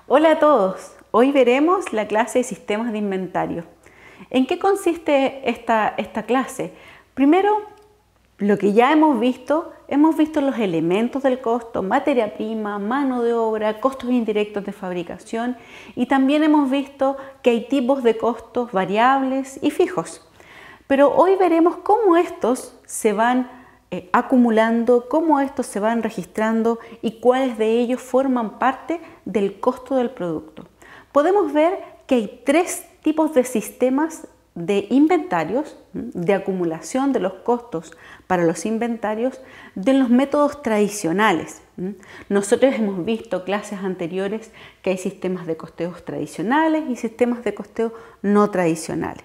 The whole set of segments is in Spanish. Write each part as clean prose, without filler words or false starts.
Hola a todos, hoy veremos la clase de sistemas de inventario. ¿En qué consiste esta clase? Primero, lo que ya hemos visto los elementos del costo, materia prima, mano de obra, costos indirectos de fabricación y también hemos visto que hay tipos de costos variables y fijos. Pero hoy veremos cómo estos se van acumulando, cómo estos se van registrando y cuáles de ellos forman parte del costo del producto. Podemos ver que hay tres tipos de sistemas de inventarios, de acumulación de los costos para los inventarios de los métodos tradicionales. Nosotros hemos visto clases anteriores que hay sistemas de costeos tradicionales y sistemas de costeo no tradicionales.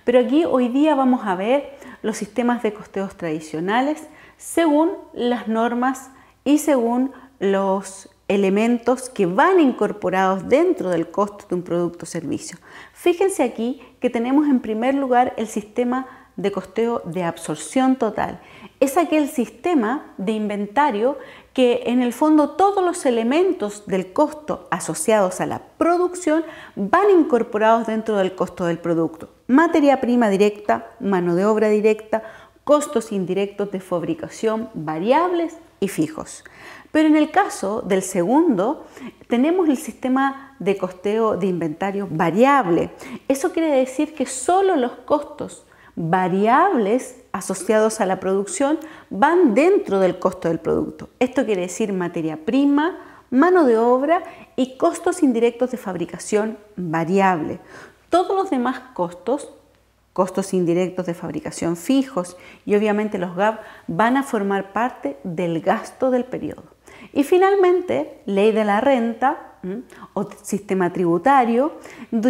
Pero aquí hoy día vamos a ver los sistemas de costeos tradicionales según las normas y según los elementos que van incorporados dentro del costo de un producto o servicio. Fíjense aquí que tenemos en primer lugar el sistema de costeo de absorción total. Es aquel sistema de inventario que en el fondo todos los elementos del costo asociados a la producción van incorporados dentro del costo del producto. Materia prima directa, mano de obra directa, costos indirectos de fabricación, variables y fijos. Pero en el caso del segundo, tenemos el sistema de costeo de inventario variable. Eso quiere decir que solo los costos variables asociados a la producción van dentro del costo del producto. Esto quiere decir materia prima, mano de obra y costos indirectos de fabricación variable. Todos los demás costos indirectos de fabricación fijos y obviamente los GAP van a formar parte del gasto del periodo. Y finalmente, ley de la renta o sistema tributario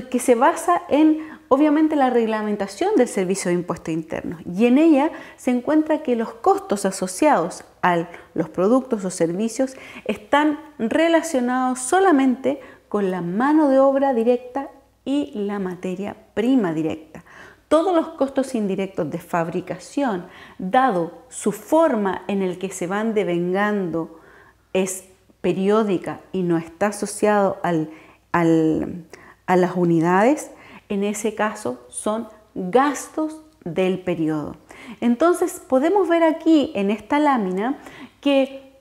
que se basa en obviamente la reglamentación del servicio de impuestos internos y en ella se encuentra que los costos asociados a los productos o servicios están relacionados solamente con la mano de obra directa y la materia prima directa. Todos los costos indirectos de fabricación, dado su forma en el que se van devengando, es periódica y no está asociado a las unidades, en ese caso son gastos del periodo. Entonces podemos ver aquí en esta lámina que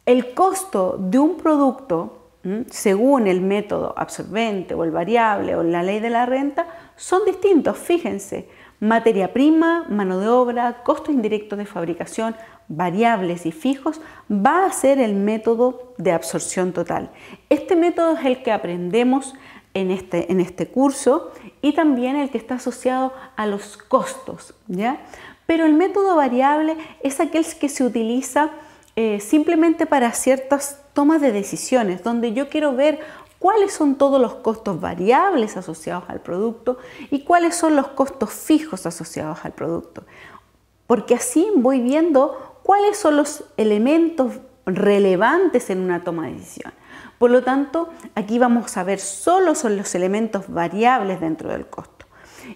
el costo de un producto, según el método absorbente o el variable o la ley de la renta, son distintos. Fíjense, materia prima, mano de obra, costos indirectos de fabricación, variables y fijos, va a ser el método de absorción total. Este método es el que aprendemos en este curso y también el que está asociado a los costos, ¿ya? Pero el método variable es aquel que se utiliza simplemente para ciertas tomas de decisiones, donde yo quiero ver cuáles son todos los costos variables asociados al producto y cuáles son los costos fijos asociados al producto. Porque así voy viendo cuáles son los elementos relevantes en una toma de decisión. Por lo tanto, aquí vamos a ver solo son los elementos variables dentro del costo.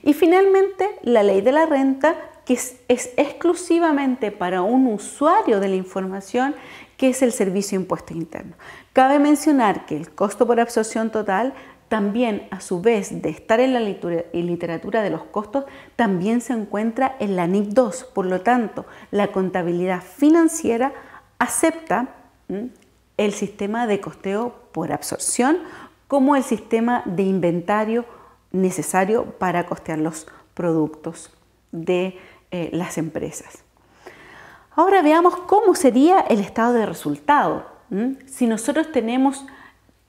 Y finalmente, la ley de la renta, que es exclusivamente para un usuario de la información, que es el servicio de impuestos internos. Cabe mencionar que el costo por absorción total también, a su vez de estar en la literatura de los costos, también se encuentra en la NIC 2. Por lo tanto, la contabilidad financiera acepta el sistema de costeo por absorción como el sistema de inventario necesario para costear los productos de las empresas. Ahora veamos cómo sería el estado de resultado. Si nosotros tenemos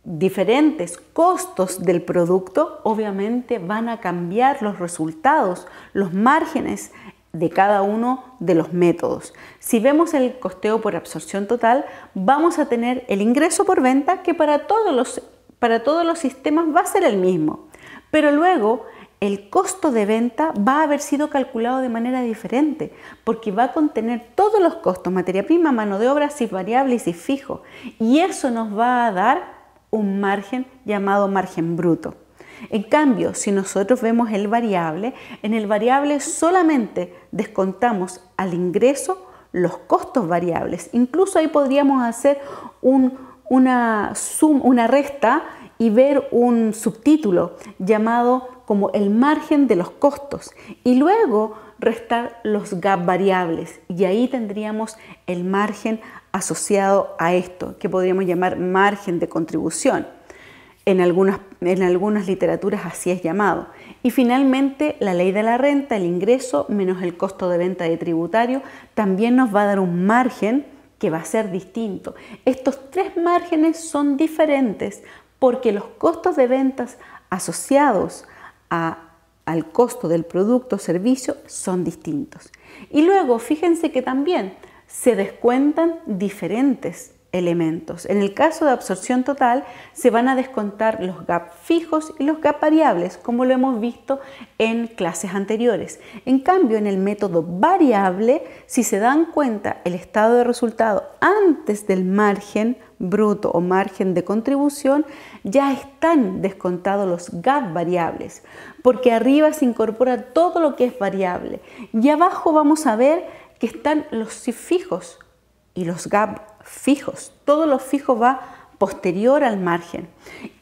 diferentes costos del producto, obviamente van a cambiar los resultados, los márgenes de cada uno de los métodos. Si vemos el costeo por absorción total, vamos a tener el ingreso por venta que para todos los sistemas va a ser el mismo, pero luego el costo de venta va a haber sido calculado de manera diferente porque va a contener todos los costos, materia prima, mano de obra, si variable y si fijo, y eso nos va a dar un margen llamado margen bruto. En cambio, si nosotros vemos el variable, en el variable solamente descontamos al ingreso los costos variables. Incluso ahí podríamos hacer una resta y ver un subtítulo llamado como el margen de los costos y luego restar los gap variables, y ahí tendríamos el margen asociado a esto, que podríamos llamar margen de contribución. En algunas literaturas así es llamado. Y finalmente, la ley de la renta, el ingreso menos el costo de venta de tributario, también nos va a dar un margen que va a ser distinto. Estos tres márgenes son diferentes porque los costos de ventas asociados al costo del producto o servicio son distintos. Y luego, fíjense que también se descuentan diferentes elementos. En el caso de absorción total se van a descontar los gap fijos y los gap variables, como lo hemos visto en clases anteriores. En cambio, en el método variable, si se dan cuenta, el estado de resultado antes del margen bruto o margen de contribución, ya están descontados los gap variables, porque arriba se incorpora todo lo que es variable y abajo vamos a ver que están los fijos y los gap fijos. Todo lo fijo va posterior al margen.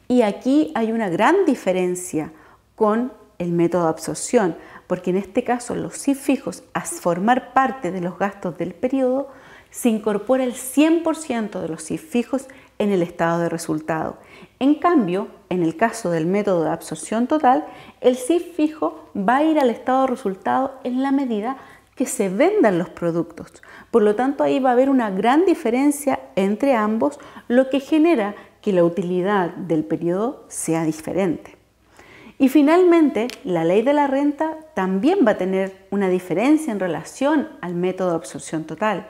Y aquí hay una gran diferencia con el método de absorción, porque en este caso los sí fijos, al formar parte de los gastos del periodo, se incorpora el 100% de los sí fijos en el estado de resultado. En cambio, en el caso del método de absorción total, el sí fijo va a ir al estado de resultado en la medida que se vendan los productos. Por lo tanto, ahí va a haber una gran diferencia entre ambos, lo que genera que la utilidad del periodo sea diferente. Y finalmente, la ley de la renta también va a tener una diferencia en relación al método de absorción total,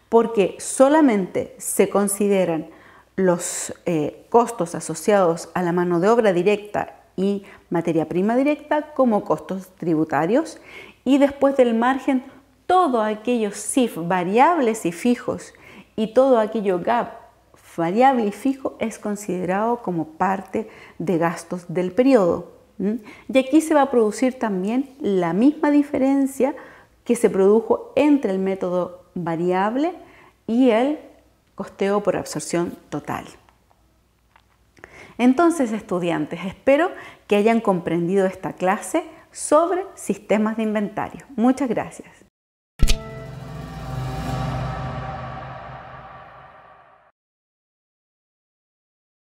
porque solamente se consideran los costos asociados a la mano de obra directa y materia prima directa como costos tributarios, y después del margen todos aquellos CIF variables y fijos y todo aquello gap variable y fijo es considerado como parte de gastos del periodo. Y aquí se va a producir también la misma diferencia que se produjo entre el método variable y el costeo por absorción total. Entonces, estudiantes, espero que hayan comprendido esta clase sobre sistemas de inventario. Muchas gracias.